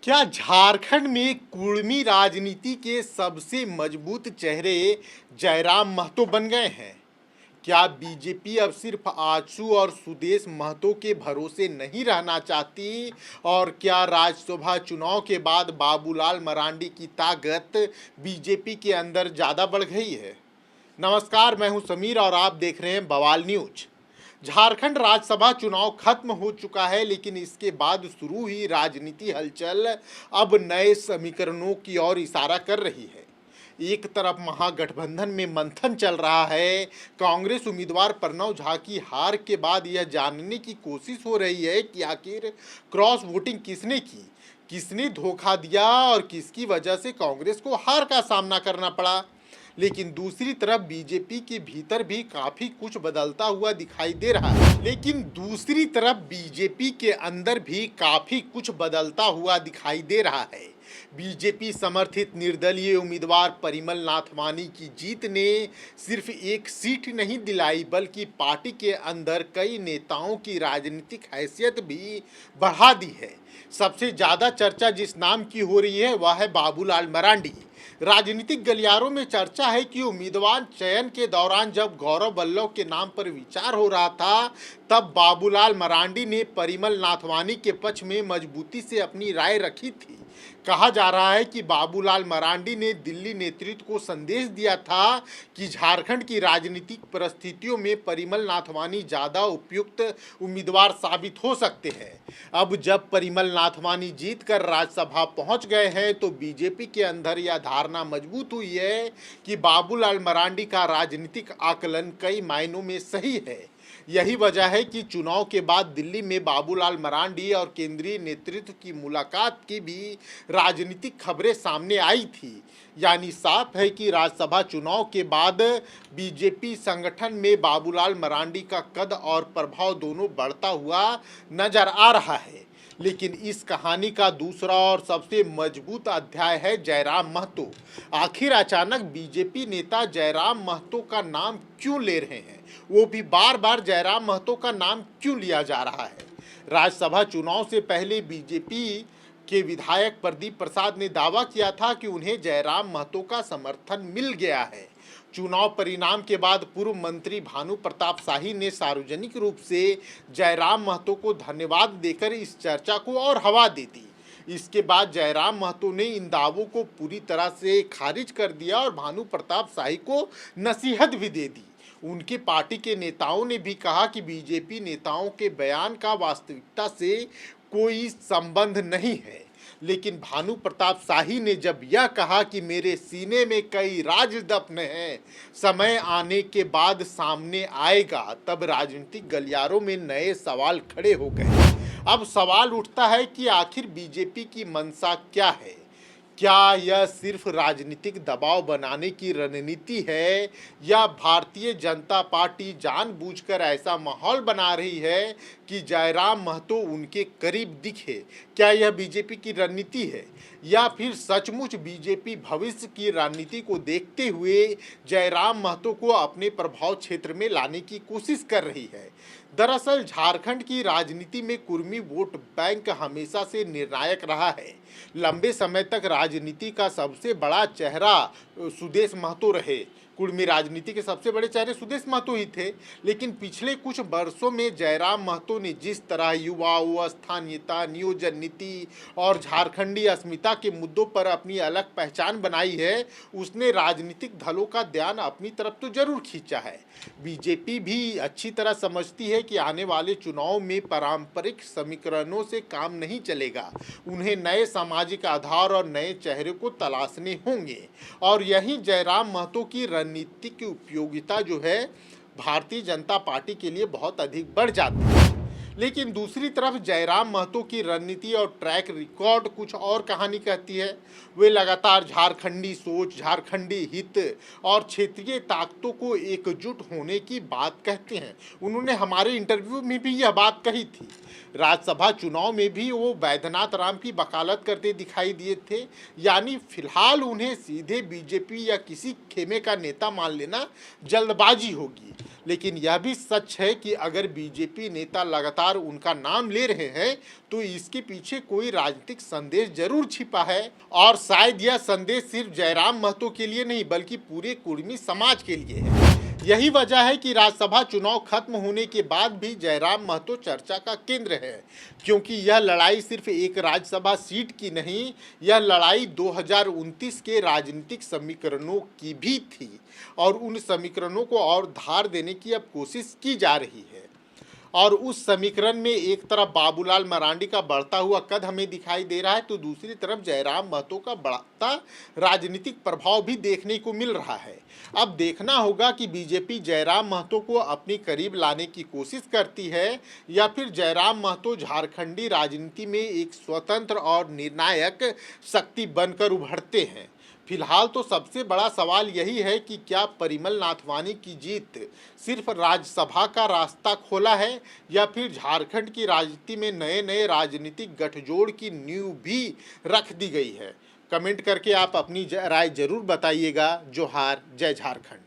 क्या झारखंड में कुर्मी राजनीति के सबसे मजबूत चेहरे जयराम महतो बन गए हैं? क्या बीजेपी अब सिर्फ आजसू और सुदेश महतो के भरोसे नहीं रहना चाहती? और क्या राज्यसभा चुनाव के बाद बाबूलाल मरांडी की ताकत बीजेपी के अंदर ज़्यादा बढ़ गई है? नमस्कार, मैं हूं समीर और आप देख रहे हैं बवाल न्यूज। झारखंड राज्यसभा चुनाव खत्म हो चुका है, लेकिन इसके बाद शुरू हुई राजनीति हलचल अब नए समीकरणों की ओर इशारा कर रही है। एक तरफ महागठबंधन में मंथन चल रहा है। कांग्रेस उम्मीदवार प्रणव झा की हार के बाद यह जानने की कोशिश हो रही है कि आखिर क्रॉस वोटिंग किसने की, किसने धोखा दिया और किसकी वजह से कांग्रेस को हार का सामना करना पड़ा। लेकिन दूसरी तरफ बीजेपी के भीतर भी काफी कुछ बदलता हुआ दिखाई दे रहा है। लेकिन दूसरी तरफ बीजेपी के अंदर भी काफी कुछ बदलता हुआ दिखाई दे रहा है। बीजेपी समर्थित निर्दलीय उम्मीदवार परिमल नाथवानी की जीत ने सिर्फ एक सीट नहीं दिलाई, बल्कि पार्टी के अंदर कई नेताओं की राजनीतिक हैसियत भी बढ़ा दी है। सबसे ज्यादा चर्चा जिस नाम की हो रही है वह है बाबूलाल मरांडी। राजनीतिक गलियारों में चर्चा है कि उम्मीदवार चयन के दौरान जब गौरव वल्लभ के नाम पर विचार हो रहा था, तब बाबूलाल मरांडी ने परिमल नाथवानी के पक्ष में मजबूती से अपनी राय रखी थी। कहा जा रहा है कि बाबूलाल मरांडी ने दिल्ली नेतृत्व को संदेश दिया था कि झारखंड की राजनीतिक परिस्थितियों में परिमल नाथवानी ज़्यादा उपयुक्त उम्मीदवार साबित हो सकते हैं। अब जब परिमल नाथवानी जीत कर राज्यसभा पहुंच गए हैं, तो बीजेपी के अंदर यह धारणा मजबूत हुई है कि बाबूलाल मरांडी का राजनीतिक आकलन कई मायनों में सही है। यही वजह है कि चुनाव के बाद दिल्ली में बाबूलाल मरांडी और केंद्रीय नेतृत्व की मुलाकात की भी राजनीतिक खबरें सामने आई थी। यानी साफ है कि राज्यसभा चुनाव के बाद बीजेपी संगठन में बाबूलाल मरांडी का कद और प्रभाव दोनों बढ़ता हुआ नजर आ रहा है। लेकिन इस कहानी का दूसरा और सबसे मजबूत अध्याय है जयराम महतो। आखिर अचानक बीजेपी नेता जयराम महतो का नाम क्यों ले रहे हैं? वो भी बार बार जयराम महतो का नाम क्यों लिया जा रहा है? राज्यसभा चुनाव से पहले बीजेपी के विधायक प्रदीप प्रसाद ने दावा किया था कि उन्हें जयराम महतो का समर्थन मिल गया है। चुनाव परिणाम के बाद पूर्व मंत्री भानु प्रताप शाही ने सार्वजनिक रूप से जयराम महतो को धन्यवाद देकर इस चर्चा को और हवा दे दी। इसके बाद जयराम महतो ने इन दावों को पूरी तरह से खारिज कर दिया और भानु प्रताप शाही को नसीहत भी दे दी। उनकी पार्टी के नेताओं ने भी कहा कि बीजेपी नेताओं के बयान का वास्तविकता से कोई संबंध नहीं है। लेकिन भानु प्रताप शाही ने जब यह कहा कि मेरे सीने में कई राज दफन हैं, समय आने के बाद सामने आएगा, तब राजनीतिक गलियारों में नए सवाल खड़े हो गए। अब सवाल उठता है कि आखिर बीजेपी की मंशा क्या है? क्या यह सिर्फ राजनीतिक दबाव बनाने की रणनीति है, या भारतीय जनता पार्टी जानबूझकर ऐसा माहौल बना रही है कि जयराम महतो उनके करीब दिखे? क्या यह बीजेपी की रणनीति है, या फिर सचमुच बीजेपी भविष्य की रणनीति को देखते हुए जयराम महतो को अपने प्रभाव क्षेत्र में लाने की कोशिश कर रही है? दरअसल झारखंड की राजनीति में कुर्मी वोट बैंक हमेशा से निर्णायक रहा है। लंबे समय तक राजनीति का सबसे बड़ा चेहरा सुदेश महतो रहे। कुर्मी राजनीति के सबसे बड़े चेहरे सुदेश महतो ही थे। लेकिन पिछले कुछ वर्षों में जयराम महतो ने जिस तरह युवाओं, स्थानीयता, नियोजन नीति और झारखंडी अस्मिता के मुद्दों पर अपनी अलग पहचान बनाई है, उसने राजनीतिक दलों का ध्यान अपनी तरफ तो जरूर खींचा है। बीजेपी भी अच्छी तरह समझती है कि आने वाले चुनाव में पारंपरिक समीकरणों से काम नहीं चलेगा। उन्हें नए सामाजिक आधार और नए चेहरे को तलाशने होंगे, और यही जयराम महतो की रणनीतिक उपयोगिता जो है भारतीय जनता पार्टी के लिए बहुत अधिक बढ़ जाती है। लेकिन दूसरी तरफ जयराम महतो की रणनीति और ट्रैक रिकॉर्ड कुछ और कहानी कहती है। वे लगातार झारखंडी सोच, झारखंडी हित और क्षेत्रीय ताकतों को एकजुट होने की बात कहते हैं। उन्होंने हमारे इंटरव्यू में भी यह बात कही थी। राज्यसभा चुनाव में भी वो बैद्यनाथ राम की वकालत करते दिखाई दिए थे। यानी फिलहाल उन्हें सीधे बीजेपी या किसी खेमे का नेता मान लेना जल्दबाजी होगी। लेकिन यह भी सच है कि अगर बीजेपी नेता लगातार लगातार उनका नाम ले रहे हैं तो इसके पीछे कोई राजनीतिक संदेश जरूर छिपा है। और शायद यह संदेश सिर्फ जयराम महतो के लिए नहीं बल्कि पूरे कुर्मी समाज के लिए है। यही वजह है कि राज्यसभा चुनाव खत्म होने के बाद भी जयराम महतो चर्चा का केंद्र है, क्योंकि यह लड़ाई सिर्फ एक राज्यसभा सीट की नहीं, यह लड़ाई 2029 के राजनीतिक समीकरणों की भी थी और उन समीकरणों को और धार देने की अब कोशिश की जा रही है। और उस समीकरण में एक तरफ बाबूलाल मरांडी का बढ़ता हुआ कद हमें दिखाई दे रहा है तो दूसरी तरफ जयराम महतो का बढ़ता राजनीतिक प्रभाव भी देखने को मिल रहा है। अब देखना होगा कि बीजेपी जयराम महतो को अपनी करीब लाने की कोशिश करती है या फिर जयराम महतो झारखंडी राजनीति में एक स्वतंत्र और निर्णायक शक्ति बनकर उभरते हैं। फिलहाल तो सबसे बड़ा सवाल यही है कि क्या परिमल नाथवानी की जीत सिर्फ राज्यसभा का रास्ता खोला है या फिर झारखंड की राजनीति में नए नए राजनीतिक गठजोड़ की नींव भी रख दी गई है। कमेंट करके आप अपनी राय जरूर बताइएगा। जोहार, जय झारखंड।